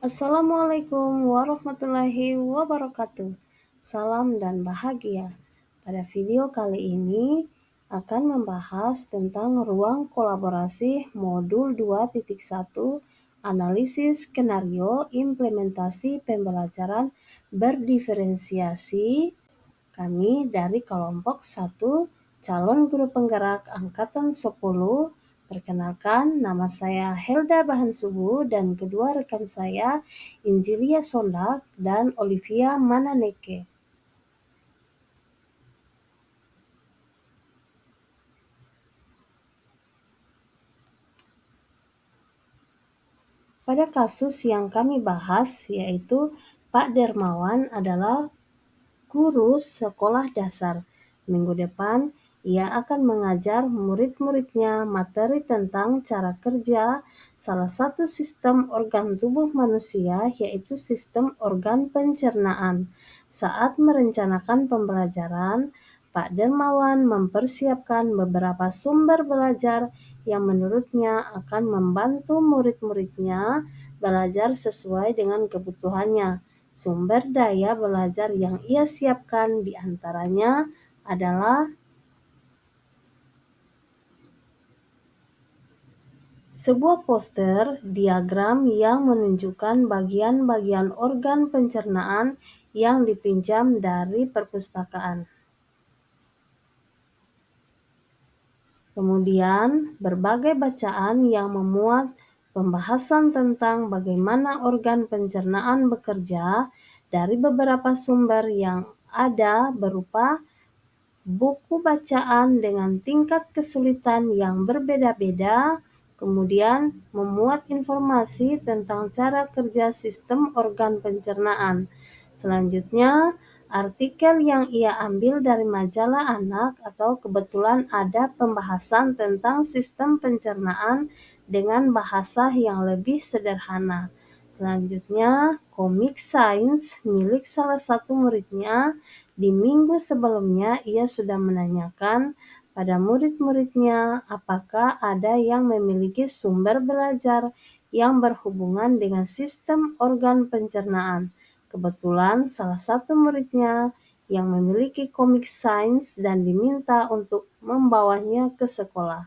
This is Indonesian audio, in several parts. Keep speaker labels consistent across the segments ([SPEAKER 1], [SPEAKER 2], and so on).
[SPEAKER 1] Assalamualaikum warahmatullahi wabarakatuh. Salam dan bahagia. Pada video kali ini akan membahas tentang ruang kolaborasi modul 2.1 analisis skenario implementasi pembelajaran berdiferensiasi. Kami dari kelompok 1 calon guru penggerak angkatan 10. Perkenalkan, nama saya Helda Bahansubu dan kedua rekan saya Injilia Sondak dan Olivia Mananeke. Pada kasus yang kami bahas, yaitu Pak Dermawan adalah guru sekolah dasar. Minggu depan, ia akan mengajar murid-muridnya materi tentang cara kerja salah satu sistem organ tubuh manusia, yaitu sistem organ pencernaan. Saat merencanakan pembelajaran, Pak Dermawan mempersiapkan beberapa sumber belajar yang menurutnya akan membantu murid-muridnya belajar sesuai dengan kebutuhannya. Sumber daya belajar yang ia siapkan diantaranya adalah sebuah poster diagram yang menunjukkan bagian-bagian organ pencernaan yang dipinjam dari perpustakaan. Kemudian, berbagai bacaan yang memuat pembahasan tentang bagaimana organ pencernaan bekerja dari beberapa sumber yang ada berupa buku bacaan dengan tingkat kesulitan yang berbeda-beda, kemudian memuat informasi tentang cara kerja sistem organ pencernaan. Selanjutnya, artikel yang ia ambil dari majalah anak atau kebetulan ada pembahasan tentang sistem pencernaan dengan bahasa yang lebih sederhana. Selanjutnya, komik sains milik salah satu muridnya. Di minggu sebelumnya ia sudah menanyakan pada murid-muridnya apakah ada yang memiliki sumber belajar yang berhubungan dengan sistem organ pencernaan. Kebetulan salah satu muridnya yang memiliki komik sains dan diminta untuk membawanya ke sekolah.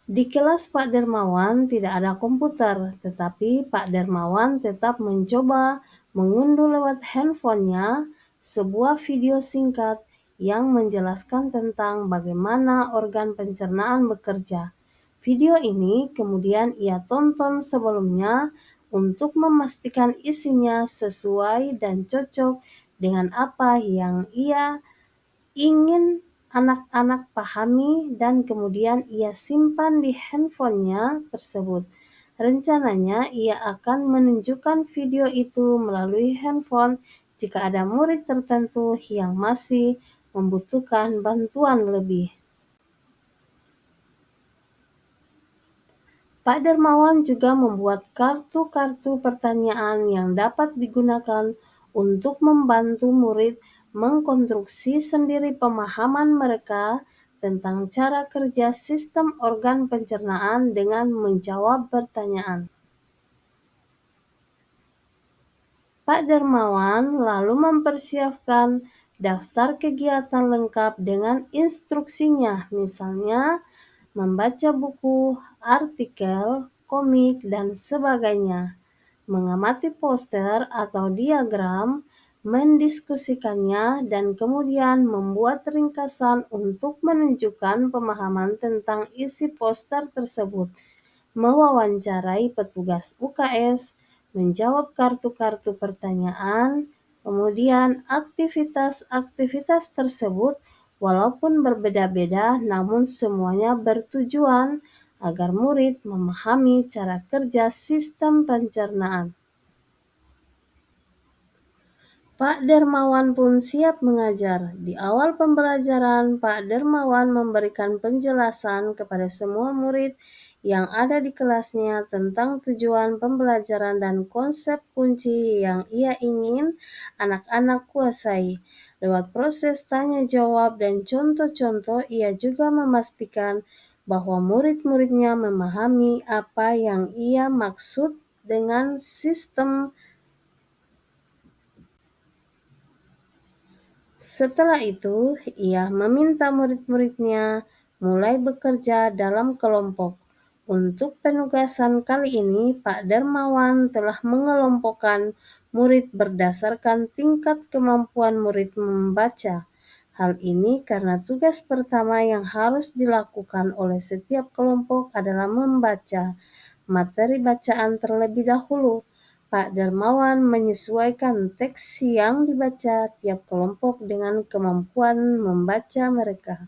[SPEAKER 1] Di kelas Pak Dermawan tidak ada komputer, tetapi Pak Dermawan tetap mencoba mengunduh lewat handphonenya sebuah video singkat yang menjelaskan tentang bagaimana organ pencernaan bekerja. Video ini kemudian ia tonton sebelumnya untuk memastikan isinya sesuai dan cocok dengan apa yang ia ingin anak-anak pahami dan kemudian ia simpan di handphonenya tersebut. Rencananya ia akan menunjukkan video itu melalui handphone jika ada murid tertentu yang masih membutuhkan bantuan lebih. Pak Dermawan juga membuat kartu-kartu pertanyaan yang dapat digunakan untuk membantu murid mengkonstruksi sendiri pemahaman mereka tentang cara kerja sistem organ pencernaan dengan menjawab pertanyaan. Pak Dermawan lalu mempersiapkan daftar kegiatan lengkap dengan instruksinya, misalnya membaca buku, artikel, komik, dan sebagainya, mengamati poster atau diagram, mendiskusikannya, dan kemudian membuat ringkasan untuk menunjukkan pemahaman tentang isi poster tersebut, mewawancarai petugas UKS, menjawab kartu-kartu pertanyaan, kemudian aktivitas-aktivitas tersebut walaupun berbeda-beda namun semuanya bertujuan agar murid memahami cara kerja sistem pencernaan. Pak Dermawan pun siap mengajar. Di awal pembelajaran, Pak Dermawan memberikan penjelasan kepada semua murid yang ada di kelasnya tentang tujuan pembelajaran dan konsep kunci yang ia ingin anak-anak kuasai. Lewat proses tanya jawab dan contoh-contoh, ia juga memastikan bahwa murid-muridnya memahami apa yang ia maksud dengan sistem. Setelah itu, ia meminta murid-muridnya mulai bekerja dalam kelompok. Untuk penugasan kali ini, Pak Darmawan telah mengelompokkan murid berdasarkan tingkat kemampuan murid membaca. Hal ini karena tugas pertama yang harus dilakukan oleh setiap kelompok adalah membaca materi bacaan terlebih dahulu. Pak Darmawan menyesuaikan teks yang dibaca tiap kelompok dengan kemampuan membaca mereka.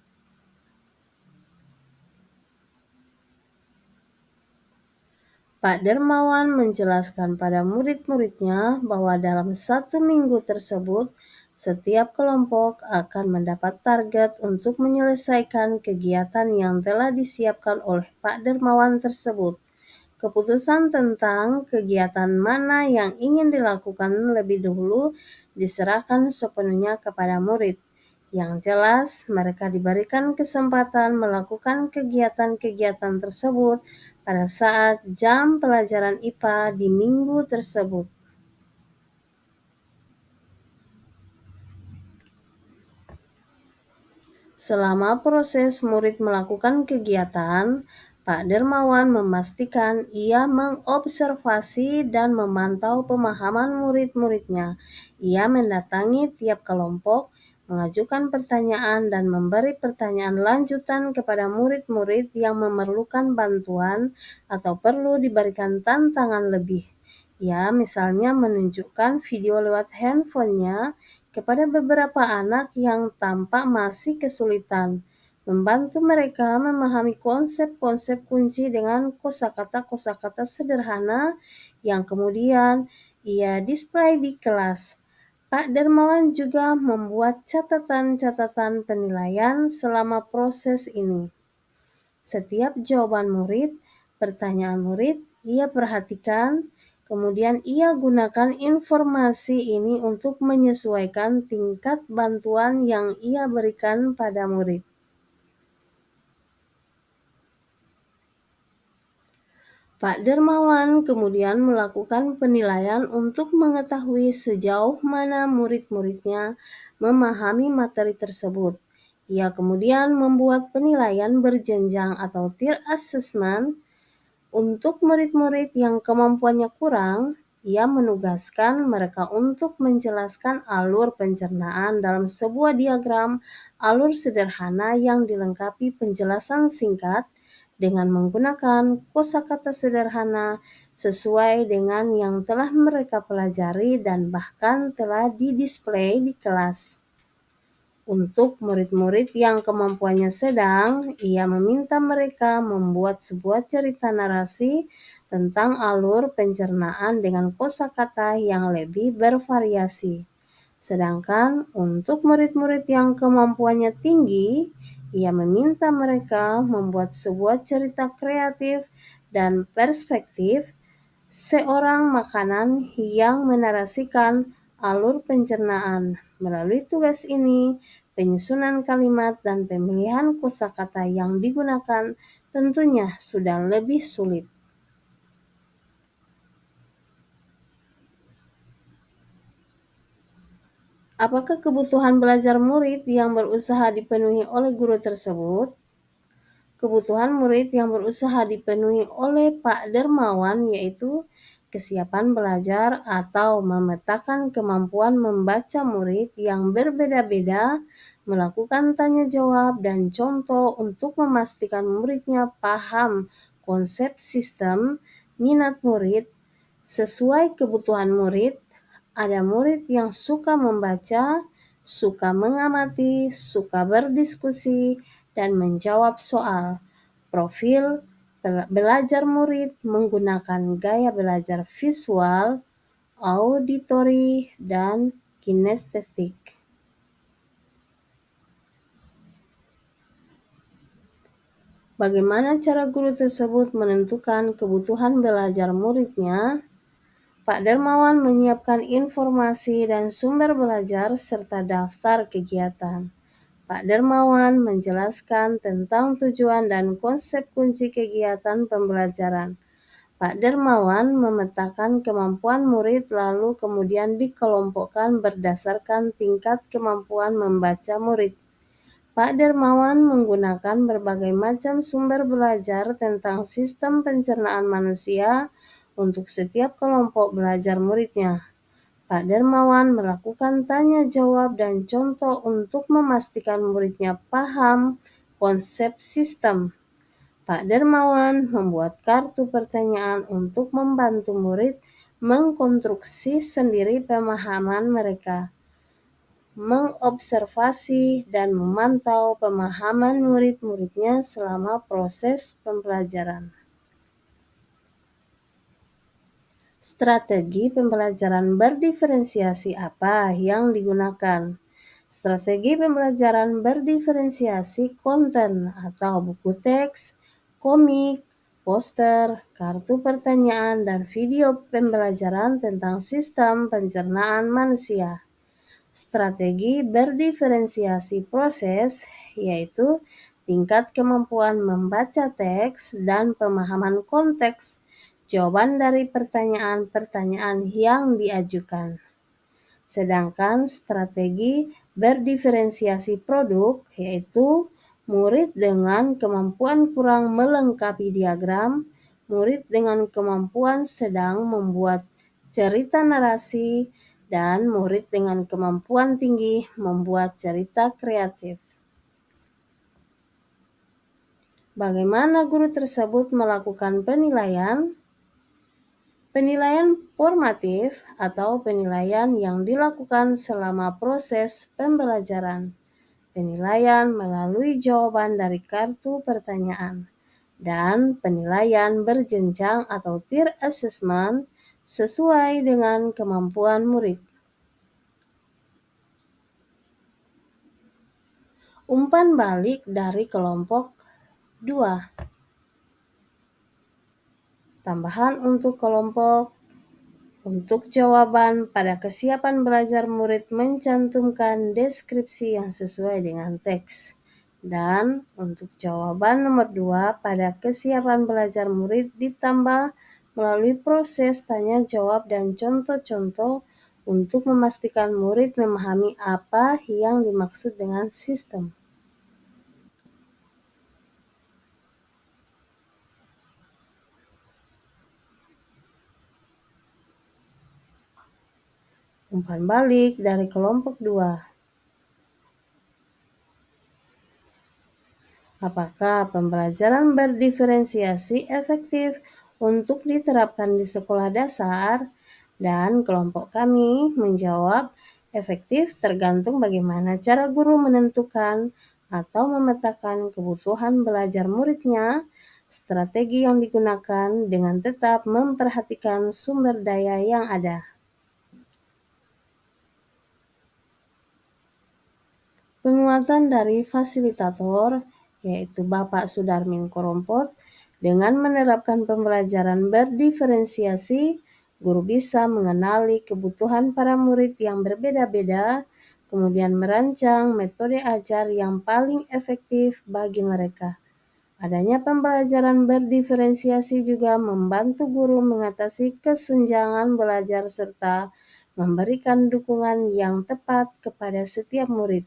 [SPEAKER 1] Pak Darmawan menjelaskan pada murid-muridnya bahwa dalam 1 minggu tersebut, setiap kelompok akan mendapat target untuk menyelesaikan kegiatan yang telah disiapkan oleh Pak Darmawan tersebut. Keputusan tentang kegiatan mana yang ingin dilakukan lebih dahulu diserahkan sepenuhnya kepada murid. Yang jelas, mereka diberikan kesempatan melakukan kegiatan-kegiatan tersebut pada saat jam pelajaran IPA di minggu tersebut. Selama proses murid melakukan kegiatan, Pak Darmawan memastikan ia mengobservasi dan memantau pemahaman murid-muridnya. Ia mendatangi tiap kelompok, mengajukan pertanyaan dan memberi pertanyaan lanjutan kepada murid-murid yang memerlukan bantuan atau perlu diberikan tantangan lebih. Ya, misalnya menunjukkan video lewat handphonenya kepada beberapa anak yang tampak masih kesulitan, membantu mereka memahami konsep-konsep kunci dengan kosakata-kosakata sederhana yang kemudian ia display di kelas. Pak Darmawan juga membuat catatan-catatan penilaian selama proses ini. Setiap jawaban murid, pertanyaan murid, ia perhatikan, kemudian ia gunakan informasi ini untuk menyesuaikan tingkat bantuan yang ia berikan pada murid. Pak Darmawan kemudian melakukan penilaian untuk mengetahui sejauh mana murid-muridnya memahami materi tersebut. Ia kemudian membuat penilaian berjenjang atau tier assessment. Untuk murid-murid yang kemampuannya kurang, ia menugaskan mereka untuk menjelaskan alur pencernaan dalam sebuah diagram alur sederhana yang dilengkapi penjelasan singkat dengan menggunakan kosakata sederhana sesuai dengan yang telah mereka pelajari dan bahkan telah didisplay di kelas. Untuk murid-murid yang kemampuannya sedang, ia meminta mereka membuat sebuah cerita narasi tentang alur pencernaan dengan kosakata yang lebih bervariasi. Sedangkan untuk murid-murid yang kemampuannya tinggi, ia meminta mereka membuat sebuah cerita kreatif dan perspektif seorang makanan yang menarasikan alur pencernaan. Melalui tugas ini, penyusunan kalimat dan pemilihan kosakata yang digunakan tentunya sudah lebih sulit. Apakah kebutuhan belajar murid yang berusaha dipenuhi oleh guru tersebut? Kebutuhan murid yang berusaha dipenuhi oleh Pak Darmawan yaitu kesiapan belajar atau memetakan kemampuan membaca murid yang berbeda-beda, melakukan tanya jawab dan contoh untuk memastikan muridnya paham konsep sistem, minat murid, sesuai kebutuhan murid. Ada murid yang suka membaca, suka mengamati, suka berdiskusi, dan menjawab soal. Profil belajar murid menggunakan gaya belajar visual, auditori, dan kinestetik. Bagaimana cara guru tersebut menentukan kebutuhan belajar muridnya? Pak Darmawan menyiapkan informasi dan sumber belajar serta daftar kegiatan. Pak Dermawan menjelaskan tentang tujuan dan konsep kunci kegiatan pembelajaran. Pak Dermawan memetakan kemampuan murid lalu kemudian dikelompokkan berdasarkan tingkat kemampuan membaca murid. Pak Dermawan menggunakan berbagai macam sumber belajar tentang sistem pencernaan manusia untuk setiap kelompok belajar muridnya. Pak Dermawan melakukan tanya jawab dan contoh untuk memastikan muridnya paham konsep sistem. Pak Dermawan membuat kartu pertanyaan untuk membantu murid mengkonstruksi sendiri pemahaman mereka, mengobservasi dan memantau pemahaman murid-muridnya selama proses pembelajaran. Strategi pembelajaran berdiferensiasi apa yang digunakan? Strategi pembelajaran berdiferensiasi konten atau buku teks, komik, poster, kartu pertanyaan, dan video pembelajaran tentang sistem pencernaan manusia. Strategi berdiferensiasi proses yaitu tingkat kemampuan membaca teks dan pemahaman konteks jawaban dari pertanyaan-pertanyaan yang diajukan. Sedangkan strategi berdiferensiasi produk yaitu murid dengan kemampuan kurang melengkapi diagram, murid dengan kemampuan sedang membuat cerita narasi, dan murid dengan kemampuan tinggi membuat cerita kreatif. Bagaimana guru tersebut melakukan penilaian? Penilaian formatif atau penilaian yang dilakukan selama proses pembelajaran. Penilaian melalui jawaban dari kartu pertanyaan. Dan penilaian berjenjang atau tier assessment sesuai dengan kemampuan murid. Umpan balik dari kelompok 2. Tambahan untuk kelompok. Untuk jawaban pada kesiapan belajar murid mencantumkan deskripsi yang sesuai dengan teks. Dan untuk jawaban nomor 2 pada kesiapan belajar murid ditambah melalui proses tanya jawab dan contoh-contoh untuk memastikan murid memahami apa yang dimaksud dengan sistem. Umpan balik dari kelompok 2. Apakah pembelajaran berdiferensiasi efektif untuk diterapkan di sekolah dasar? Dan kelompok kami menjawab, efektif tergantung bagaimana cara guru menentukan atau memetakan kebutuhan belajar muridnya, strategi yang digunakan dengan tetap memperhatikan sumber daya yang ada. Penguatan dari fasilitator, yaitu Bapak Sudarmin Korompot, dengan menerapkan pembelajaran berdiferensiasi, guru bisa mengenali kebutuhan para murid yang berbeda-beda, kemudian merancang metode ajar yang paling efektif bagi mereka. Adanya pembelajaran berdiferensiasi juga membantu guru mengatasi kesenjangan belajar serta memberikan dukungan yang tepat kepada setiap murid.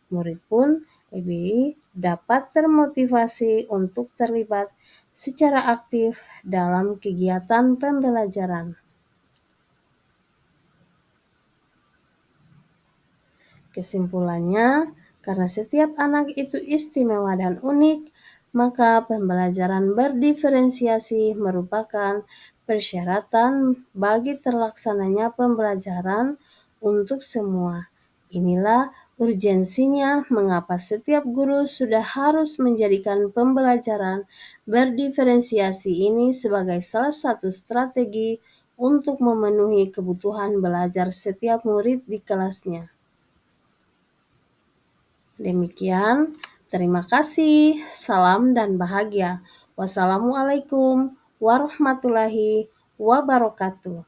[SPEAKER 1] Murid pun lebih dapat termotivasi untuk terlibat secara aktif dalam kegiatan pembelajaran. Kesimpulannya, karena setiap anak itu istimewa dan unik, maka pembelajaran berdiferensiasi merupakan persyaratan bagi terlaksananya pembelajaran untuk semua. Inilah urgensinya mengapa setiap guru sudah harus menjadikan pembelajaran berdiferensiasi ini sebagai salah satu strategi untuk memenuhi kebutuhan belajar setiap murid di kelasnya. Demikian, terima kasih, salam dan bahagia. Wassalamualaikum warahmatullahi wabarakatuh.